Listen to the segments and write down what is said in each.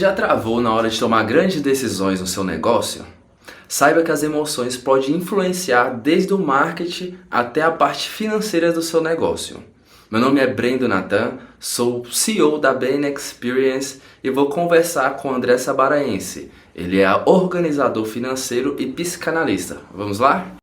Já travou na hora de tomar grandes decisões no seu negócio? Saiba que as emoções podem influenciar desde o marketing até a parte financeira do seu negócio. Meu nome é Brendo Nathan, sou CEO da BN Experience e vou conversar com André Sabaraense. Ele é organizador financeiro e psicanalista. Vamos lá?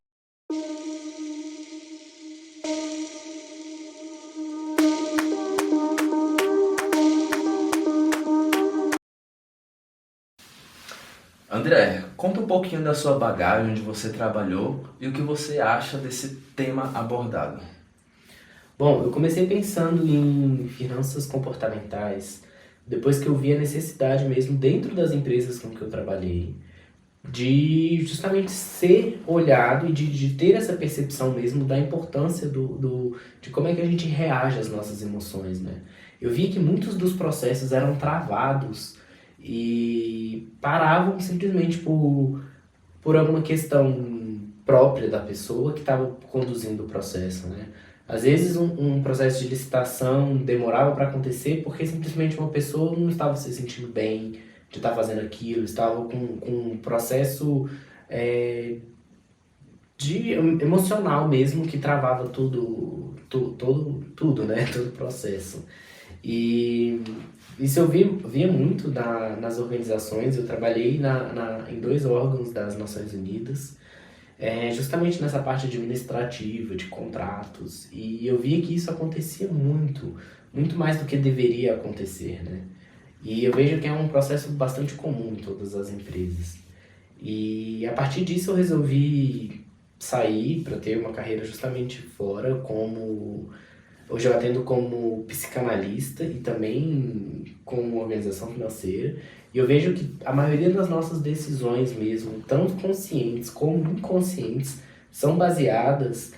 André, conta um pouquinho da sua bagagem, onde você trabalhou e o que você acha desse tema abordado. Bom, eu comecei pensando em finanças comportamentais depois que eu vi a necessidade mesmo dentro das empresas com que eu trabalhei de justamente ser olhado e de ter essa percepção mesmo da importância de como é que a gente reage às nossas emoções, né? Eu vi que muitos dos processos eram travados e paravam simplesmente por alguma questão própria da pessoa que estava conduzindo o processo, né? Às vezes um processo de licitação demorava para acontecer porque simplesmente uma pessoa não estava se sentindo bem de estar fazendo aquilo, estava com um processo emocional mesmo que travava tudo, né? Todo o processo. E isso eu via muito nas organizações. Eu trabalhei em 2 órgãos das Nações Unidas, justamente nessa parte administrativa, de contratos, e eu via que isso acontecia muito mais do que deveria acontecer, né? E eu vejo que é um processo bastante comum em todas as empresas. E a partir disso eu resolvi sair para ter uma carreira justamente fora, hoje eu atendo como psicanalista e também como organização financeira. E eu vejo que a maioria das nossas decisões mesmo, tanto conscientes como inconscientes, são baseadas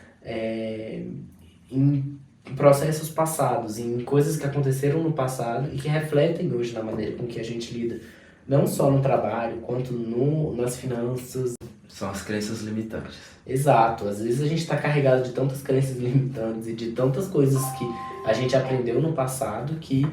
em processos passados, em coisas que aconteceram no passado e que refletem hoje na maneira com que a gente lida, não só no trabalho, quanto nas finanças. São as crenças limitantes. Exato, às vezes a gente está carregado de tantas crenças limitantes e de tantas coisas que a gente aprendeu no passado que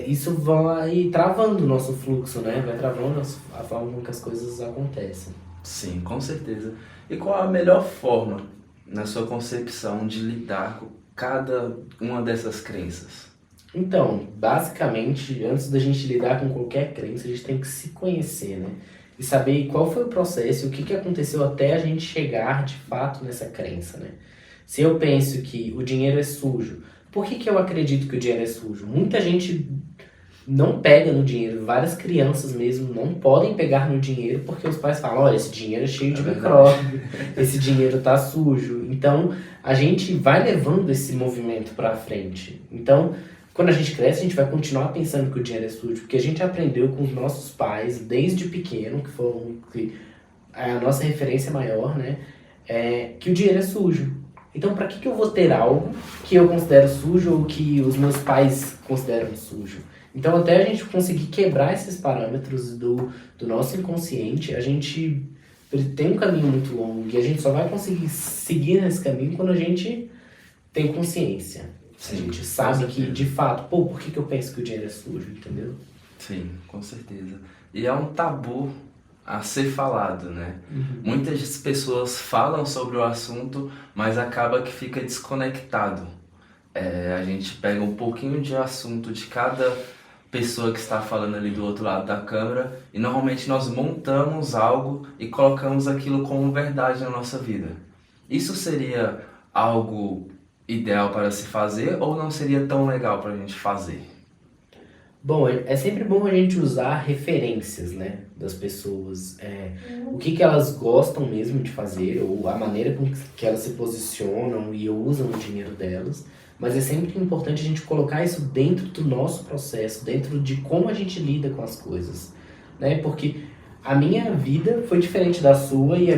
isso vai travando o nosso fluxo, né? Vai travando a forma como que as coisas acontecem. Sim, com certeza. E qual a melhor forma, na sua concepção, de lidar com cada uma dessas crenças? Então, basicamente, antes da gente lidar com qualquer crença, a gente tem que se conhecer, né? E saber qual foi o processo e o que aconteceu até a gente chegar de fato nessa crença, né? Se eu penso que o dinheiro é sujo, por que eu acredito que o dinheiro é sujo? Muita gente não pega no dinheiro, várias crianças mesmo não podem pegar no dinheiro porque os pais falam, olha, esse dinheiro é cheio de micróbio, esse dinheiro tá sujo. Então, a gente vai levando esse movimento para frente. Então, quando a gente cresce, a gente vai continuar pensando que o dinheiro é sujo, porque a gente aprendeu com os nossos pais, desde pequeno, que é a nossa referência maior, né? Que o dinheiro é sujo. Então, para que eu vou ter algo que eu considero sujo ou que os meus pais consideram sujo? Então, até a gente conseguir quebrar esses parâmetros do nosso inconsciente, a gente tem um caminho muito longo e a gente só vai conseguir seguir nesse caminho quando a gente tem consciência. Sim, a gente sabe que, de fato, por que eu penso que o dinheiro é sujo, entendeu? Sim, com certeza. E é um tabu a ser falado, né? Muitas pessoas falam sobre o assunto, mas acaba que fica desconectado. A gente pega um pouquinho de assunto de cada pessoa que está falando ali do outro lado da câmera e normalmente nós montamos algo e colocamos aquilo como verdade na nossa vida. Isso seria algo ideal para se fazer ou não seria tão legal para a gente fazer? Bom, é sempre bom a gente usar referências, né, das pessoas, o que elas gostam mesmo de fazer, ou a maneira com que elas se posicionam e usam o dinheiro delas, mas é sempre importante a gente colocar isso dentro do nosso processo, dentro de como a gente lida com as coisas, né, porque a minha vida foi diferente da sua e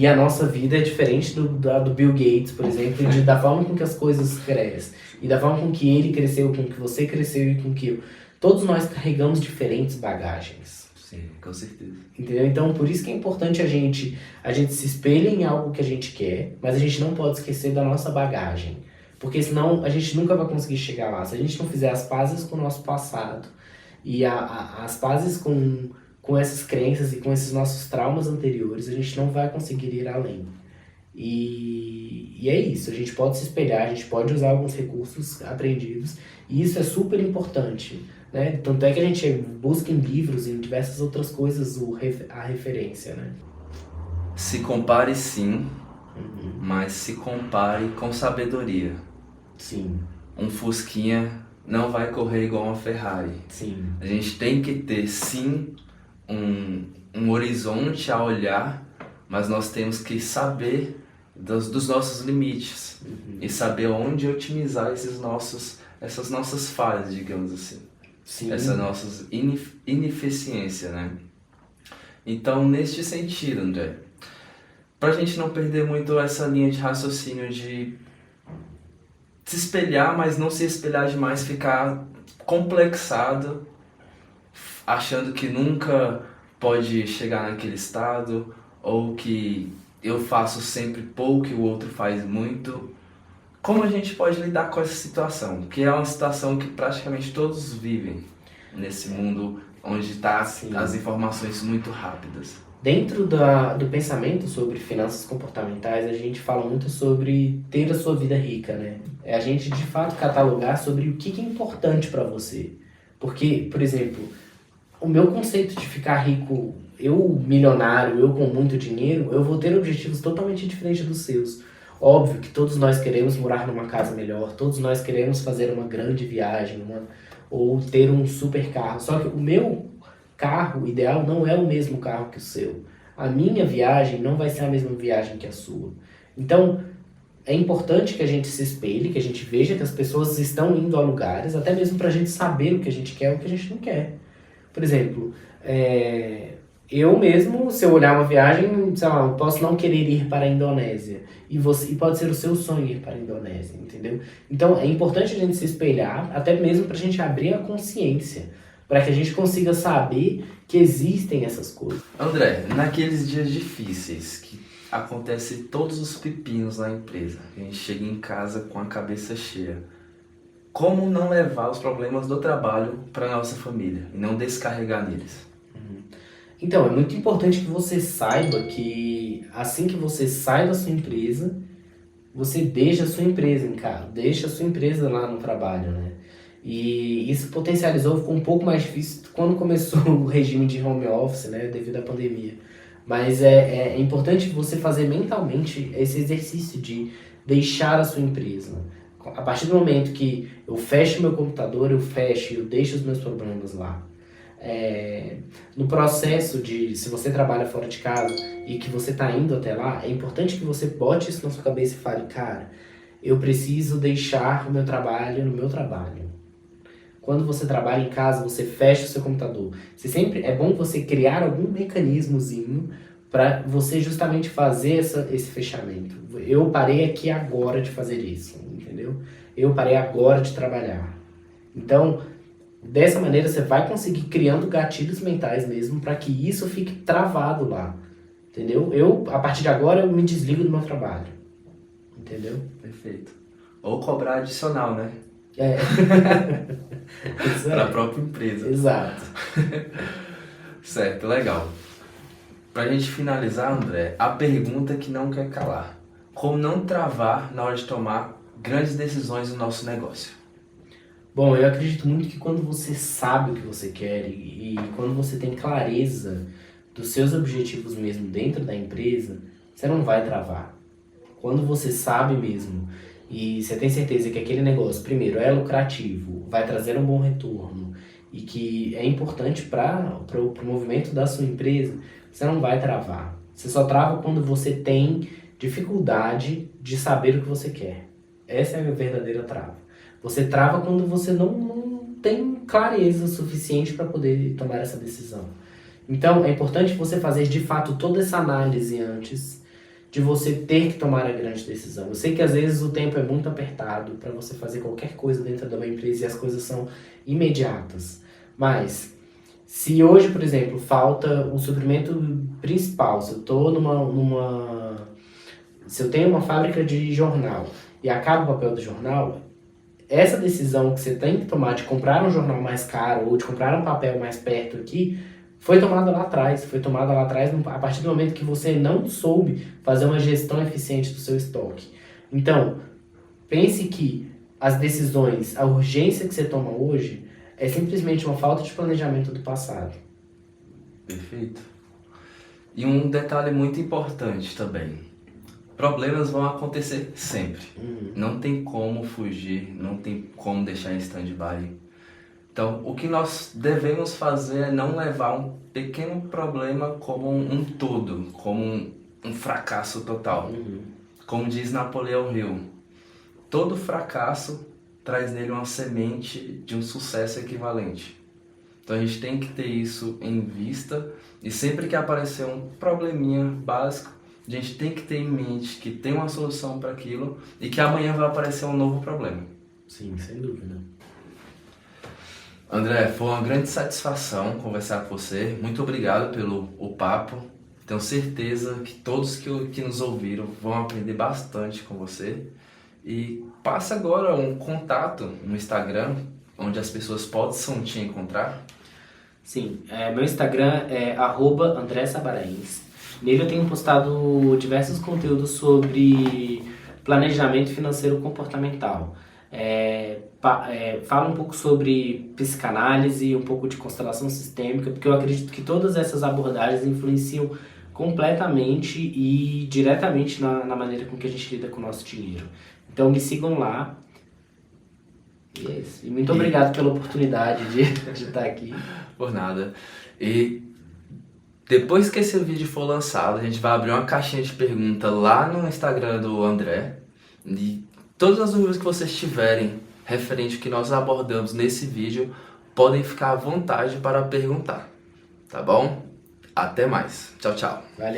a nossa vida é diferente do Bill Gates, por exemplo, da forma com que as coisas crescem, e da forma com que ele cresceu, com que você cresceu e com que eu. Todos nós carregamos diferentes bagagens. Sim, com certeza. Entendeu? Então, por isso que é importante a gente se espelha em algo que a gente quer, mas a gente não pode esquecer da nossa bagagem. Porque senão a gente nunca vai conseguir chegar lá. Se a gente não fizer as pazes com o nosso passado e as pazes com essas crenças e com esses nossos traumas anteriores, a gente não vai conseguir ir além. E é isso, a gente pode se espelhar, a gente pode usar alguns recursos aprendidos, e isso é super importante, né? Tanto é que a gente busca em livros e em diversas outras coisas a referência, né? Se compare sim, mas se compare com sabedoria. Sim, Um Fusquinha não vai correr igual uma Ferrari. sim, A gente tem que ter sim um horizonte a olhar, mas nós temos que saber dos nossos limites e saber onde otimizar essas nossas falhas, digamos assim. sim. Essa nossa ineficiência, né? Então, neste sentido, André, pra gente não perder muito essa linha de raciocínio de se espelhar, mas não se espelhar demais, ficar complexado, achando que nunca pode chegar naquele estado, ou que eu faço sempre pouco e o outro faz muito. Como a gente pode lidar com essa situação? Que é uma situação que praticamente todos vivem nesse mundo onde está as informações muito rápidas. Dentro do pensamento sobre finanças comportamentais, a gente fala muito sobre ter a sua vida rica, né? É a gente, de fato, catalogar sobre o que é importante para você. Porque, por exemplo, o meu conceito de ficar rico, eu milionário, eu com muito dinheiro, eu vou ter objetivos totalmente diferentes dos seus. Óbvio que todos nós queremos morar numa casa melhor, todos nós queremos fazer uma grande viagem, ou ter um super carro. Só que o meu carro ideal não é o mesmo carro que o seu. A minha viagem não vai ser a mesma viagem que a sua. Então, é importante que a gente se espelhe, que a gente veja que as pessoas estão indo a lugares, até mesmo para a gente saber o que a gente quer e o que a gente não quer. Por exemplo, eu mesmo, se eu olhar uma viagem, sei lá, eu posso não querer ir para a Indonésia. E pode ser o seu sonho ir para a Indonésia, entendeu? Então, é importante a gente se espelhar, até mesmo para a gente abrir a consciência, para que a gente consiga saber que existem essas coisas. André, naqueles dias difíceis que acontecem todos os pepinos na empresa, a gente chega em casa com a cabeça cheia, como não levar os problemas do trabalho para nossa família e não descarregar neles? Então, é muito importante que você saiba que assim que você sai da sua empresa, você deixa a sua empresa em casa, deixa a sua empresa lá no trabalho, né? E isso potencializou, ficou um pouco mais difícil quando começou o regime de home office, né, devido à pandemia. Mas é importante você fazer mentalmente esse exercício de deixar a sua empresa. A partir do momento que eu fecho meu computador, eu deixo os meus problemas lá. No processo se você trabalha fora de casa e que você está indo até lá, é importante que você bote isso na sua cabeça e fale, cara, eu preciso deixar o meu trabalho no meu trabalho. Quando você trabalha em casa, você fecha o seu computador. É bom você criar algum mecanismozinho para você justamente fazer esse fechamento. Eu parei aqui agora de fazer isso, entendeu? Eu parei agora de trabalhar. Então, dessa maneira você vai conseguir criando gatilhos mentais mesmo para que isso fique travado lá, entendeu? A partir de agora, eu me desligo do meu trabalho, entendeu? Perfeito. Ou cobrar adicional, né? Para a própria empresa. Exato. Certo, legal. Pra gente finalizar, André, a pergunta que não quer calar. Como não travar na hora de tomar grandes decisões no nosso negócio? Bom, eu acredito muito que quando você sabe o que você quer e quando você tem clareza dos seus objetivos mesmo dentro da empresa, você não vai travar. Quando você sabe mesmo e você tem certeza que aquele negócio, primeiro, é lucrativo, vai trazer um bom retorno e que é importante para o movimento da sua empresa, você não vai travar. Você só trava quando você tem dificuldade de saber o que você quer. Essa é a verdadeira trava. Você trava quando você não tem clareza suficiente para poder tomar essa decisão. Então, é importante você fazer de fato toda essa análise antes de você ter que tomar a grande decisão. Eu sei que às vezes o tempo é muito apertado para você fazer qualquer coisa dentro de uma empresa e as coisas são imediatas. Mas, se hoje, por exemplo, falta o suprimento principal, se eu tô se eu tenho uma fábrica de jornal e acaba o papel do jornal, essa decisão que você tem que tomar de comprar um jornal mais caro ou de comprar um papel mais perto aqui, foi tomada lá atrás. Foi tomada lá atrás a partir do momento que você não soube fazer uma gestão eficiente do seu estoque. Então, pense que as decisões, a urgência que você toma hoje é simplesmente uma falta de planejamento do passado. Perfeito. E um detalhe muito importante também. Problemas vão acontecer sempre. Não tem como fugir, não tem como deixar em stand-by. Então, o que nós devemos fazer é não levar um pequeno problema como um todo, como um fracasso total. Como diz Napoleão Hill, todo fracasso traz nele uma semente de um sucesso equivalente. Então a gente tem que ter isso em vista e sempre que aparecer um probleminha básico, a gente tem que ter em mente que tem uma solução para aquilo e que amanhã vai aparecer um novo problema. Sim, sem dúvida. André, foi uma grande satisfação conversar com você. Muito obrigado pelo papo. Tenho certeza que todos que nos ouviram vão aprender bastante com você. E passa agora um contato no Instagram, onde as pessoas possam te encontrar. Sim, meu Instagram é @AndréSabaraense. Nele eu tenho postado diversos conteúdos sobre planejamento financeiro comportamental. Fala um pouco sobre psicanálise, um pouco de constelação sistêmica, porque eu acredito que todas essas abordagens influenciam completamente e diretamente na maneira com que a gente lida com o nosso dinheiro. Então me sigam lá. E é isso. E muito obrigado pela oportunidade de estar aqui. Por nada. E depois que esse vídeo for lançado, a gente vai abrir uma caixinha de pergunta lá no Instagram do André. E todas as dúvidas que vocês tiverem referente ao que nós abordamos nesse vídeo, podem ficar à vontade para perguntar. Tá bom? Até mais. Tchau, tchau. Valeu.